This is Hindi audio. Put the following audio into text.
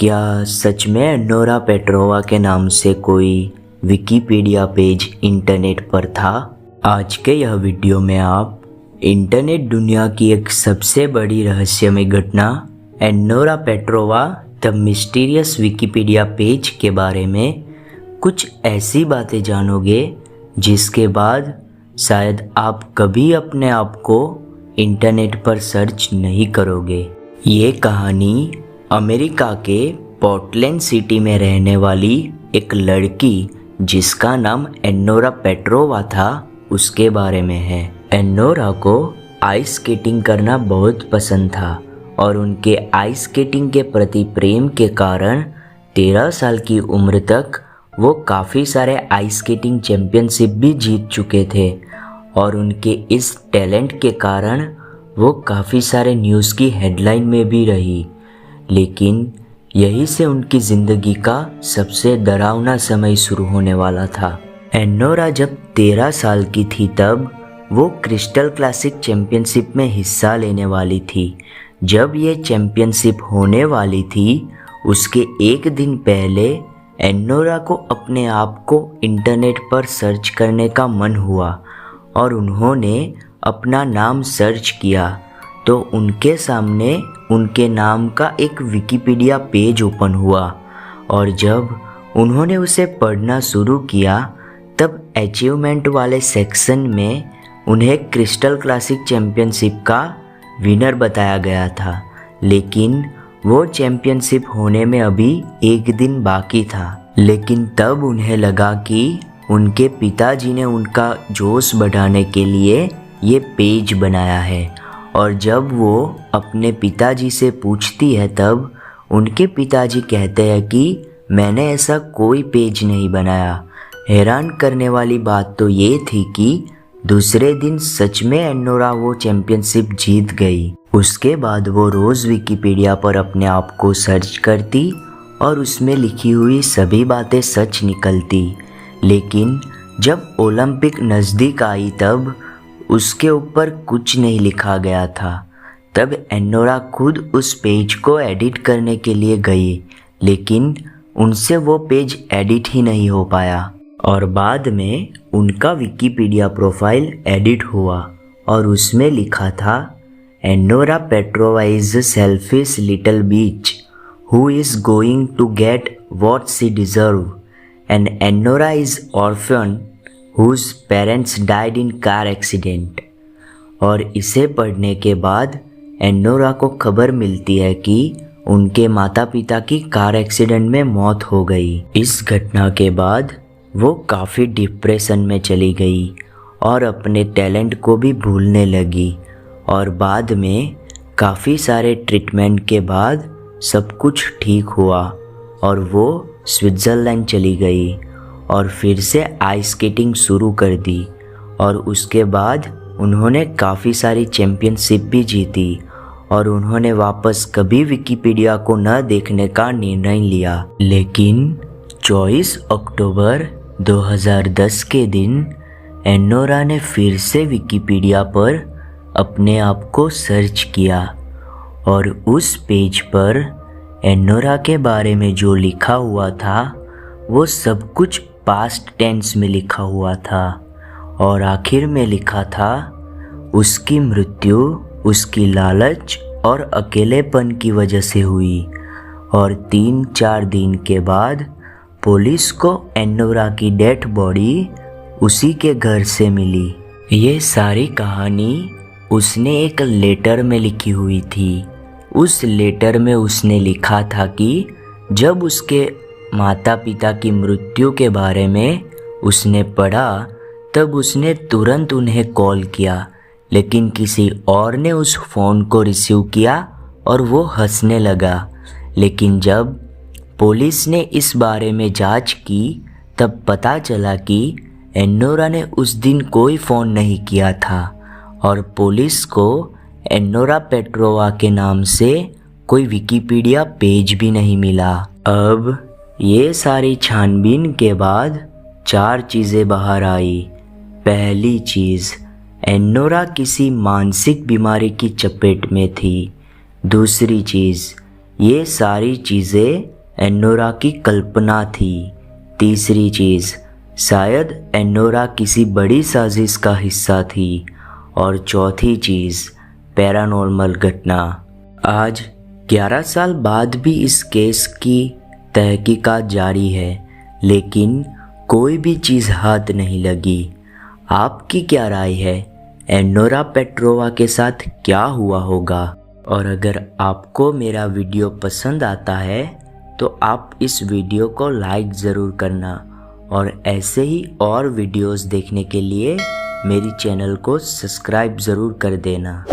क्या सच में एनोरा पेट्रोवा के नाम से कोई विकिपीडिया पेज इंटरनेट पर था? आज के यह वीडियो में आप इंटरनेट दुनिया की एक सबसे बड़ी रहस्यमय घटना Anura Petrova the mysterious Wikipedia page के बारे में कुछ ऐसी बातें जानोगे जिसके बाद शायद आप कभी अपने आप को इंटरनेट पर सर्च नहीं करोगे। ये कहानी अमेरिका के पोर्टलैंड सिटी में रहने वाली एक लड़की जिसका नाम एनोरा पेट्रोवा था उसके बारे में है। एनोरा को आइस स्केटिंग करना बहुत पसंद था और उनके आइस स्केटिंग के प्रति प्रेम के कारण 13 साल की उम्र तक वो काफ़ी सारे आइस स्केटिंग चैंपियनशिप भी जीत चुके थे और उनके इस टैलेंट के कारण वो काफ़ी सारे न्यूज़ की हेडलाइन में भी रही। लेकिन यही से उनकी ज़िंदगी का सबसे डरावना समय शुरू होने वाला था। एनोरा जब 13 साल की थी तब वो क्रिस्टल क्लासिक चैंपियनशिप में हिस्सा लेने वाली थी। जब ये चैंपियनशिप होने वाली थी उसके एक दिन पहले एनोरा को अपने आप को इंटरनेट पर सर्च करने का मन हुआ और उन्होंने अपना नाम सर्च किया तो उनके सामने उनके नाम का एक विकिपीडिया पेज ओपन हुआ और जब उन्होंने उसे पढ़ना शुरू किया तब अचीवमेंट वाले सेक्शन में उन्हें क्रिस्टल क्लासिक चैंपियनशिप का विनर बताया गया था। लेकिन वो चैंपियनशिप होने में अभी एक दिन बाकी था। लेकिन तब उन्हें लगा कि उनके पिताजी ने उनका जोश बढ़ाने के लिए ये पेज बनाया है और जब वो अपने पिताजी से पूछती है तब उनके पिताजी कहते हैं कि मैंने ऐसा कोई पेज नहीं बनाया। हैरान करने वाली बात तो ये थी कि दूसरे दिन सच में एनोरा वो चैंपियनशिप जीत गई। उसके बाद वो रोज़ विकिपीडिया पर अपने आप को सर्च करती और उसमें लिखी हुई सभी बातें सच निकलती। लेकिन जब ओलंपिक नज़दीक आई तब उसके ऊपर कुछ नहीं लिखा गया था। तब एनोरा खुद उस पेज को एडिट करने के लिए गई लेकिन उनसे वो पेज एडिट ही नहीं हो पाया और बाद में उनका विकिपीडिया प्रोफाइल एडिट हुआ और उसमें लिखा था Enora Petrova is a selfish little bitch who is going to get what she deserve and Enora is orphan whose parents died in car accident। और इसे पढ़ने के बाद एनोरा को खबर मिलती है कि उनके माता पिता की कार एक्सीडेंट में मौत हो गई। इस घटना के बाद वो काफ़ी डिप्रेशन में चली गई और अपने टैलेंट को भी भूलने लगी और बाद में काफ़ी सारे ट्रीटमेंट के बाद सब कुछ ठीक हुआ और वो स्विट्ज़रलैंड चली गई और फिर से आइस स्केटिंग शुरू कर दी और उसके बाद उन्होंने काफ़ी सारी चैंपियनशिप भी जीती और उन्होंने वापस कभी विकिपीडिया को न देखने का निर्णय लिया। लेकिन 24 अक्टूबर 2010 के दिन एनोरा ने फिर से विकिपीडिया पर अपने आप को सर्च किया और उस पेज पर एनोरा के बारे में जो लिखा हुआ था वो सब कुछ पास्ट टेंस में लिखा हुआ था और आखिर में लिखा था उसकी मृत्यु उसकी लालच और अकेलेपन की वजह से हुई और 3-4 दिन के बाद पुलिस को एनोरा की डेड बॉडी उसी के घर से मिली। ये सारी कहानी उसने एक लेटर में लिखी हुई थी। उस लेटर में उसने लिखा था कि जब उसके माता पिता की मृत्यु के बारे में उसने पढ़ा तब उसने तुरंत उन्हें कॉल किया लेकिन किसी और ने उस फ़ोन को रिसीव किया और वो हंसने लगा। लेकिन जब पुलिस ने इस बारे में जांच की तब पता चला कि एनोरा ने उस दिन कोई फ़ोन नहीं किया था और पुलिस को एनोरा पेट्रोवा के नाम से कोई विकिपीडिया पेज भी नहीं मिला। अब ये सारी छानबीन के बाद 4 चीज़ें बाहर आई। पहली चीज़, एनोरा किसी मानसिक बीमारी की चपेट में थी। दूसरी चीज़, ये सारी चीज़ें एनोरा की कल्पना थी। तीसरी चीज़, शायद एनोरा किसी बड़ी साजिश का हिस्सा थी। और चौथी चीज़, पैरानॉर्मल घटना। आज 11 साल बाद भी इस केस की तहकीकात जारी है, लेकिन कोई भी चीज़ हाथ नहीं लगी। आपकी क्या राय है? एनोरा पेट्रोवा के साथ क्या हुआ होगा? और अगर आपको मेरा वीडियो पसंद आता है तो आप इस वीडियो को लाइक ज़रूर करना और ऐसे ही और वीडियोस देखने के लिए मेरी चैनल को सब्सक्राइब ज़रूर कर देना।